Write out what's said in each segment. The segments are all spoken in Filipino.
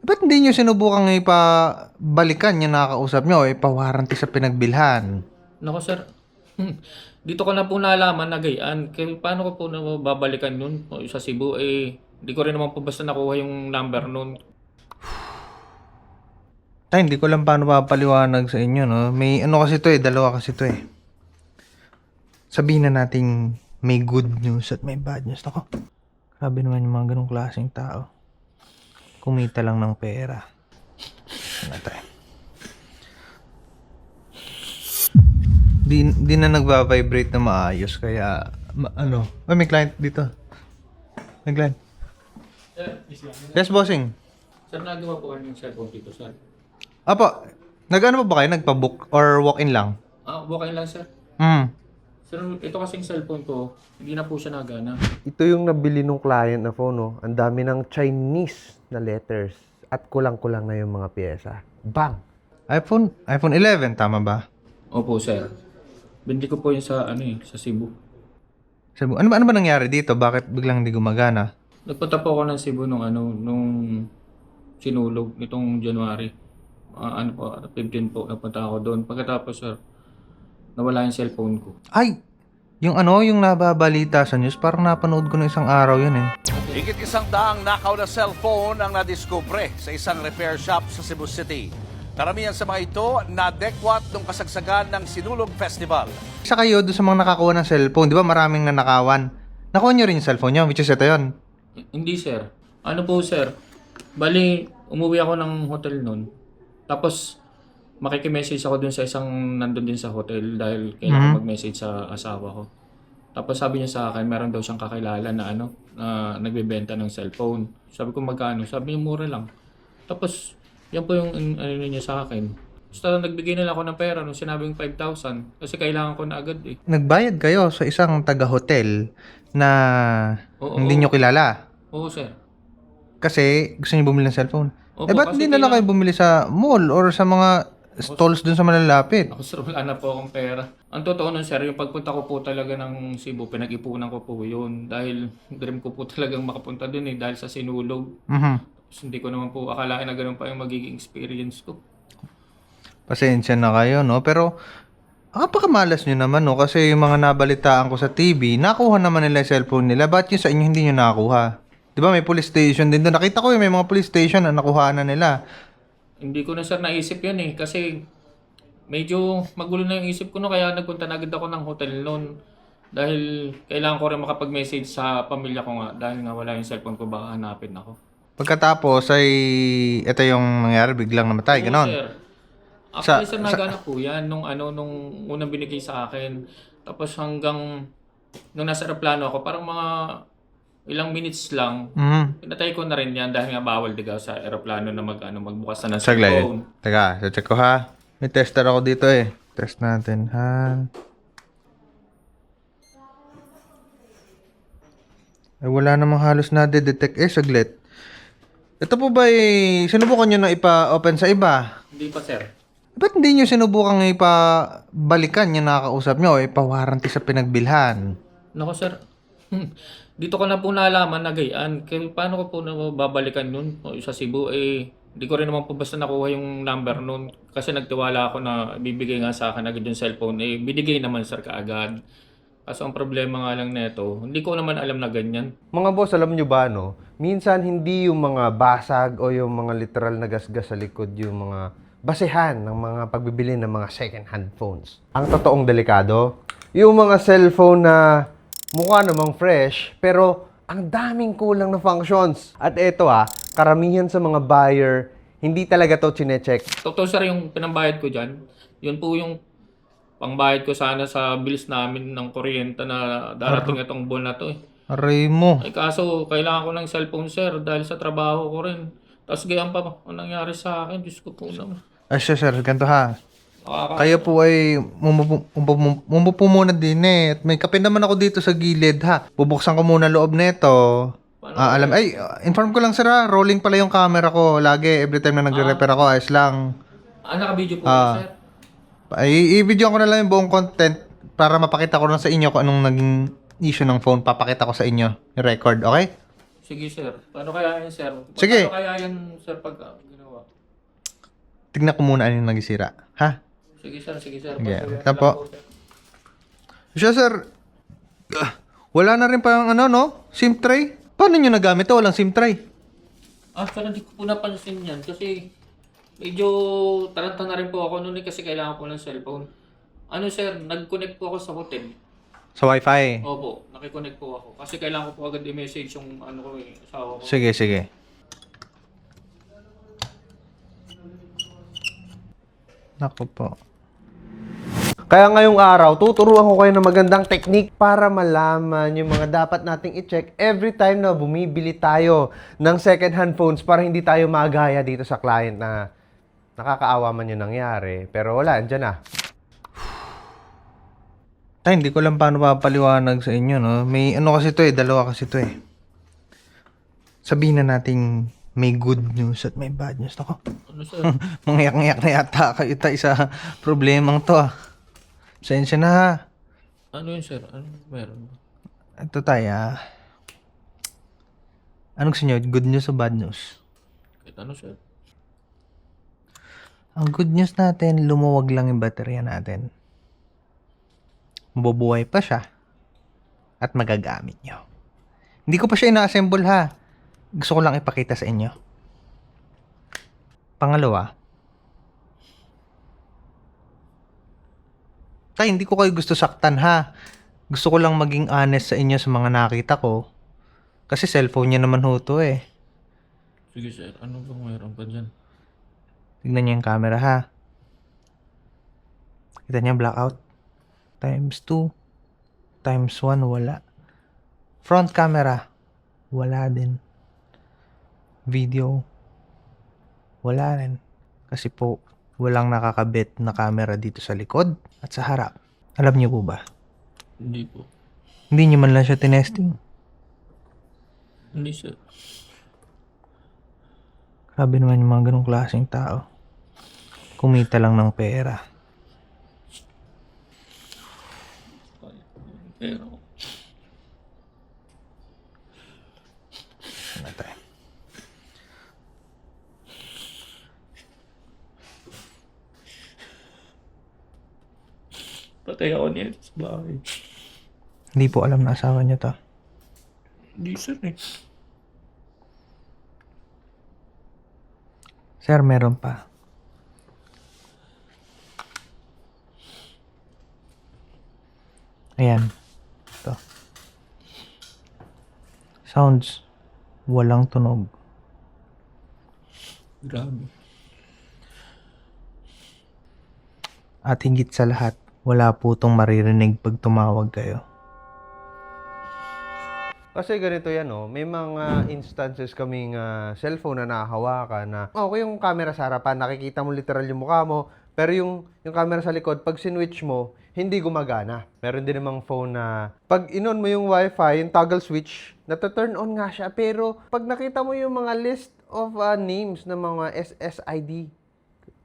Ba't hindi nyo sinubukang ipabalikan yung nakakausap nyo o ipawarranty sa pinagbilhan? Nako sir, dito ko na po nalaman na gayaan. Kaya paano ko po na babalikan nun sa Cebu? Di ko rin naman po basta nakuha yung number nun. Ay, hindi ko lang paano papaliwanag sa inyo, no? May ano kasi to dalawa kasi to Sabihin na nating may good news at may bad news. Ako, grabe naman yung mga ganong klaseng tao. Kumita lang ng pera. Ano tayo? Di na nagba-vibrate na maayos, kaya, Ay, may client dito. May client. Sir, please lang. Yes, bossing. Sir, nagawa po kayo yung cellphone dito, sir. Apo, nag-ano pa ba kayo? Nagpa-book or walk-in lang? Okay lang, sir. Sir, ito kasing cellphone ko, hindi na po siya nagana. Ito yung nabili nung client na phone, no? Ang dami ng Chinese na letters at kulang-kulang na yung mga pyesa. Bang! iPhone 11, tama ba? Opo, sir. Bindi ko po yun sa, sa Cebu. Sabi, ano ba nangyari dito? Bakit biglang hindi gumagana? Nagpunta po ako ng Cebu nung sinulog nitong January. 15 po, napunta ako doon. Pagkatapos, sir, nawala yung cellphone ko. Ay! Yung nababalita sa news, parang napanood ko na isang araw yun Higit 100 nakaw na cellphone ang nadiskubre sa isang repair shop sa Cebu City. Karamihan sa mga ito nadekwat nung kasagsagan ng Sinulog Festival. Isa kayo doon sa mga nakakuha ng cellphone, di ba maraming nanakawan? Nakuha nyo rin yung cellphone nyo, which is ito yun. Hindi, sir. Ano po, sir? Bali, umuwi ako ng hotel noon. Tapos, makikimessage ako dun sa isang nandun din sa hotel dahil kailangan mag-message sa asawa ko. Tapos sabi niya sa akin, meron daw siyang kakilala na na nagbebenta ng cellphone. Sabi ko magkano? Sabi niya mura lang. Tapos, yan po yung niya sa akin. Basta nagbigay na lang ako ng pera nung sinabing 5,000 kasi kailangan ko na agad eh. Nagbayad kayo sa isang taga-hotel na Oo, hindi nyo kilala. Oo, sir. Kasi gusto nyo bumili ng cellphone. Opo, Ba't kasi hindi na lang kayo bumili sa mall or sa mga stalls dun sa malalapit? Ako sir, wala na po akong pera. Ang totoo nun sir, yung pagpunta ko po talaga ng Cebu, pinag-ipunan ko po yun. Dahil dream ko po talagang makapunta dun dahil sa sinulog. Tapos hindi ko naman po akalain na ganun pa yung magiging experience ko. Pasensya na kayo, no? Pero, napakamalas nyo naman, no? Kasi yung mga nabalitaan ko sa TV, nakuha naman nila yung cellphone nila. Ba't yung sa inyo hindi nyo nakuha? Di ba may police station din doon? Nakita ko yung may mga police station na nakuha na nila. Hindi ko na sir naisip yun kasi medyo magulo na yung isip ko kaya nagpunta na agad ako ng hotel noon. Dahil kailangan ko rin makapag-message sa pamilya ko nga dahil nga wala yung cellphone ko, baka hanapin ako. Pagkatapos ay, ito yung nangyari, biglang namatay, Oo, ganon. sir. Actually, sir, nagana po yan nung unang binigay sa akin. Tapos hanggang nung nasa aeroplano ako, parang mga ilang minutes lang, pinatay ko na rin yan dahil nga bawal digaw sa aeroplano na magbukas na ng Saglit. cellphone. Teka, check ko ha. May tester ako dito Test natin ha. Ay, wala namang halos na-detect saglit. Ito po ba sinubukan nyo na ipa-open sa iba? Hindi pa, sir. Ba't hindi nyo sinubukang ipabalikan yung nakakausap nyo o ipawarranty sa pinagbilhan? Nako, sir. Dito ko na po nalaman na gayaan. Kaya paano ko po na babalikan nun sa Cebu? Hindi ko rin naman po basta nakuha yung number nun. Kasi nagtiwala ako na bibigay nga sa akin agad yung cellphone. Binigay naman, sir, kaagad. Kaso ang problema nga lang neto, hindi ko naman alam na ganyan. Mga boss, alam nyo ba, no? Minsan hindi yung mga basag o yung mga literal na gasgas sa likod yung mga basehan ng mga pagbibili ng mga second-hand phones. Ang totoong delikado, yung mga cellphone na mukha namang fresh, pero ang daming kulang na functions. At eto karamihan sa mga buyer, hindi talaga to chinecheck. Totoo, sir, yung pinambayad ko dyan, yun po yung pangbayad ko sana sa bills namin ng kuryente na darating itong buwan na to Aray mo. Kaso kailangan ko ng cellphone, sir, dahil sa trabaho ko rin. Tapos ganyan pa ang nangyari sa akin, Diyos ko po naman. Ay, sir, ganito ha. Kayo po ay mumupo muna din At may kape naman ako dito sa gilid ha. Bubuksan ko muna loob nito. Inform ko lang sir rolling pala yung camera ko. Lagi, every time na nagre-repair ako, ayos lang. Naka-video po, sir. I-video ko na lang yung buong content para mapakita ko lang sa inyo kung anong naging issue ng phone. Papakita ko sa inyo yung record, okay? Sige, sir. Paano kaya yan, sir? Sige. Paano kaya yan, sir, pag ginawa? Tignan ko muna ano yung nagisira. Ha? Sige, sir. Sige, sir. Sige, Pasuyan ito lang po. sir. Siya, sir. Wala na rin pa ano, no? SIM tray? Paano nyo nagamit to? Walang SIM tray. Sir, hindi ko po napansin yan kasi medyo taranta na rin po ako noon kasi kailangan ko ng cellphone. Ano, sir, nag-connect po ako sa hotel. Sa wifi. Opo, nakikonnect po ako. Kasi kailangan ko po agad i-message yung ano ko asawa ko. Sige, sige. Naku po. Kaya ngayong araw, tuturuan ko kayo ng magandang technique para malaman yung mga dapat nating i-check every time na bumibili tayo ng second-hand phones para hindi tayo magaya dito sa client na nakakaawa man yung nangyari. Pero wala, andyan na. Tay, hindi ko lang paano papaliwanag sa inyo, no? May ano kasi to dalawa kasi to Sabihin na nating may good news at may bad news. Ako, Ano, sir? mangyak-ngyak na yata kayo tayo sa problemang to, Sensya na, ha? Ano yun, sir? Ano meron? Ito tayo, Anong gusto nyo? Good news o bad news? Kahit ano, sir? Ang good news natin, lumuwag lang yung baterya natin. Mabubuhay pa siya. At magagamit nyo. Hindi ko pa siya ina-assemble, ha? Gusto ko lang ipakita sa inyo. Pangalawa, tay, hindi ko kayo gusto saktan, ha? Gusto ko lang maging honest sa inyo sa mga nakita ko. Kasi cellphone niya naman ho to, Sige, sir. Ano bang meron pa dyan? Tignan niyo yung camera, ha? Kita niyo blackout? Times 2. Times 1, wala. Front camera, wala din. Video, wala rin. Kasi po, walang nakakabit na camera dito sa likod at sa harap. Alam niyo po ba? Hindi po. Hindi niyo man lang siya tinesting. Hindi, sir. Grabe naman yung mga ganong klaseng tao. Kumita lang ng pera. Pero, Ano tayo? patay ako niya sa bahay. Hindi po alam na asawa niyo to. Hindi, sir, Sir, meron pa. Ayan. Ito. Sounds. Walang tunog. Grabe. At higit sa lahat, wala po itong maririnig pag tumawag kayo. Kasi ganito yan, may mga instances kaming cellphone na nakahawakan na okay yung camera sa harapan, nakikita mo literal yung mukha mo, pero yung camera sa likod, pag sinwitch mo, hindi gumagana. Meron din namang phone na pag inon mo yung wifi, yung toggle switch, nata-turn on nga siya, pero pag nakita mo yung mga list of names ng mga SSID,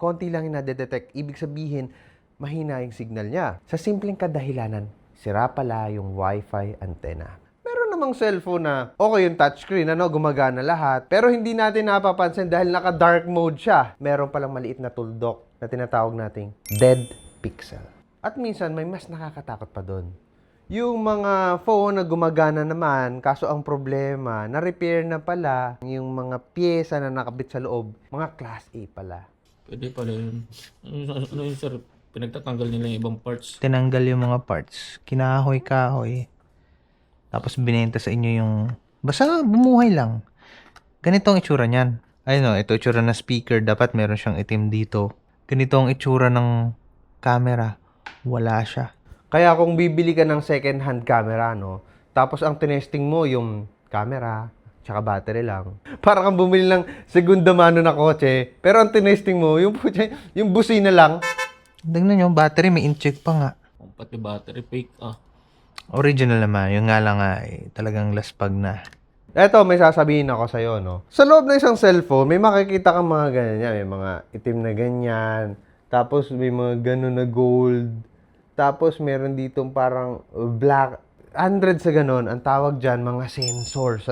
konti lang yung nadedetect. Ibig sabihin, mahina yung signal niya. Sa simpleng kadahilanan, sira pala yung wifi antenna. Meron namang cellphone na okay yung touchscreen, gumagana lahat. Pero hindi natin napapansin dahil naka-dark mode siya. Meron palang maliit na tuldok na tinatawag nating dead pixel. At minsan, may mas nakakatakot pa doon. Yung mga phone na gumagana naman, kaso ang problema, na-repair na pala yung mga pyesa na nakabit sa loob, mga class A pala. Pwede pala yun. Ano yun, sir? Pinagtatanggal nila yung ibang parts. Tinanggal yung mga parts. Kinahoy-kahoy. Tapos binenta sa inyo yung... Basta bumuhay lang. Ganito ang itsura niyan. Ayun, ito itsura ng speaker. Dapat meron siyang itim dito. Ganito ang itsura ng camera. Wala siya. Kaya kung bibili ka ng second-hand camera, tapos ang tinesting mo yung camera, tsaka battery lang. Para kang bumili ng segunda mano na kotse, pero ang tinesting mo, yung busina lang. Tingnan nyo, battery may in-check pa nga. Pati battery fake, Original naman. Yung nga lang talagang laspag na. Eto, may sasabihin ako sa'yo, Sa loob ng isang cellphone, may makikita kang mga ganyan. May mga itim na ganyan. Tapos may mga ganun na gold. Tapos meron ditong parang black. 100 sa ganun. Ang tawag dyan, mga sensors,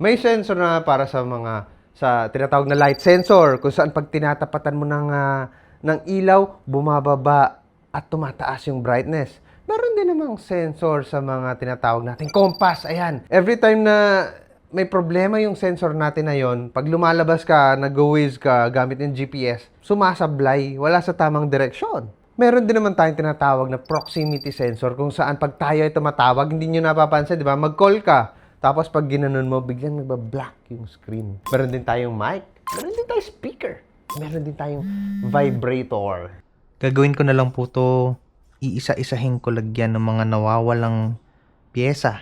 May sensor na para sa tinatawag na light sensor, kung saan pag tinatapatan mo ng ilaw, bumababa at tumataas yung brightness. Meron din namang sensor sa mga tinatawag nating compass. Ayan. Every time na may problema yung sensor natin na yon, pag lumalabas ka, nag-waze ka gamit ng GPS, sumasablay, wala sa tamang direksyon. Meron din naman tayong tinatawag na proximity sensor kung saan pag tayo ay tumatawag, hindi nyo napapansin, di ba? Mag-call ka. Tapos pag ginanon mo, biglang nagbablock yung screen. Meron din tayong mic. Meron din tayong speaker. Meron din tayong vibrator. Gagawin ko na lang po to, iisa-isahin ko lagyan ng mga nawawalang pyesa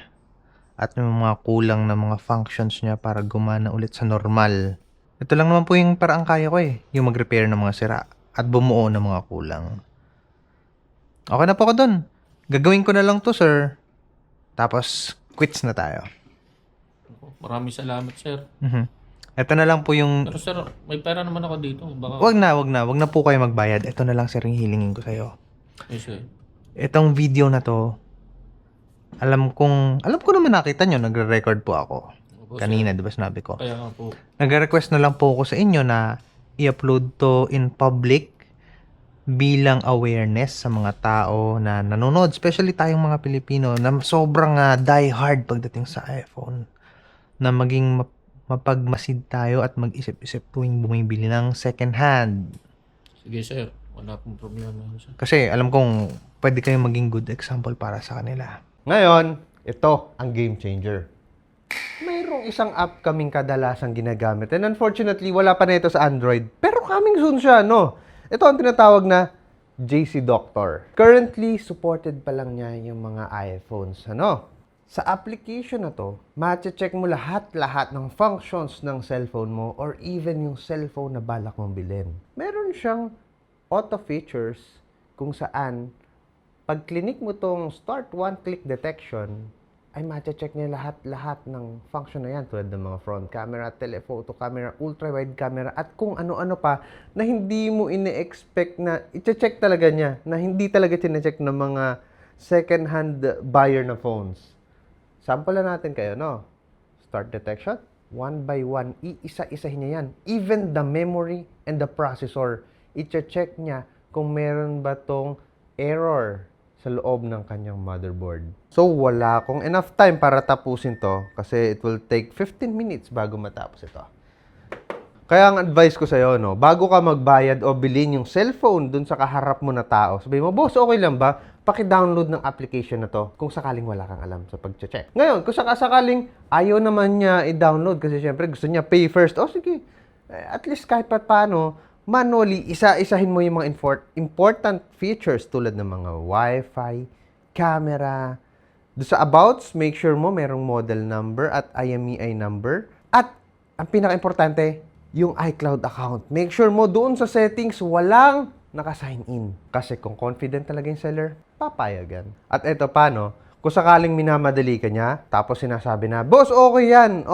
at yung mga kulang na mga functions niya para gumana ulit sa normal. Ito lang naman po yung paraang kaya ko yung mag-repair ng mga sira at bumuo ng mga kulang. Okay na po ako dun. Gagawin ko na lang to, sir. Tapos, quits na tayo. Maraming salamat, sir. Ito na lang po yung... Pero sir, may pera naman ako dito. Baka... Wag na po kayo magbayad. Ito na lang, sir, yung hilingin ko sa'yo. Yes, sir. Itong video na to, alam ko naman nakita nyo, nagre-record po ako. Opo, Kanina, di ba sinabi ko? Kaya nga po. Nag-request na lang po ako sa inyo na i-upload to in public bilang awareness sa mga tao na nanonood, especially tayong mga Pilipino na sobrang die-hard pagdating sa iPhone. Na maging mapagmasid tayo at mag-isip-isip tuwing bumibili ng second hand. Sige, sir. Wala pong problema, sir. Kasi alam kong pwede kayong maging good example para sa kanila. Ngayon, ito ang game changer. Mayroong isang app kaming kadalasang ginagamit. And unfortunately, wala pa na ito sa Android. Pero coming soon siya, no? Ito ang tinatawag na JC Doctor. Currently, supported pa lang niya yung mga iPhones, ano? Sa application na to, ma-check mo lahat-lahat ng functions ng cellphone mo or even yung cellphone na balak mong bilhin. Meron siyang auto features kung saan pag clinic mo tong start one-click detection, ay ma-check niya lahat-lahat ng function na yan tulad ng mga front camera, telephoto camera, ultra-wide camera at kung ano-ano pa na hindi mo ine-expect na i-check talaga niya, na hindi talaga chinecheck ng mga second-hand buyer na phones. Sample na natin kayo, no? Start detection, one by one, iisa-isahin niya yan. Even the memory and the processor, i-check niya kung meron ba tong error sa loob ng kanyang motherboard. So, wala akong enough time para tapusin to kasi it will take 15 minutes bago matapos ito. Kaya ang advice ko sa'yo, no, bago ka magbayad o bilhin yung cellphone dun sa kaharap mo na tao, sabihin mo, boss, okay lang ba? Paki-download ng application na to kung sakaling wala kang alam sa pag-check. Ngayon, kung sakaling ayaw naman niya i-download kasi syempre gusto niya pay first, sige, at least kahit pa paano, manually, isa-isahin mo yung mga important features tulad ng mga Wi-Fi, camera. Doon sa abouts, make sure mo merong model number at IMEI number. At ang pinaka-importante, yung iCloud account. Make sure mo doon sa settings walang naka-sign in. Kasi kung confident talaga yung seller, papayagan. At eto paano? Kung sakaling minamadali ka niya, tapos sinasabi na, boss, okay yan.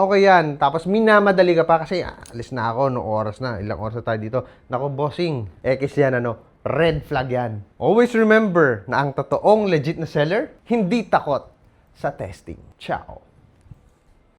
Tapos minamadali ka pa kasi, alis na ako, no oras na, ilang oras na tayo dito. Naku, bossing, X yan, red flag yan. Always remember na ang totoong legit na seller, hindi takot sa testing. Ciao.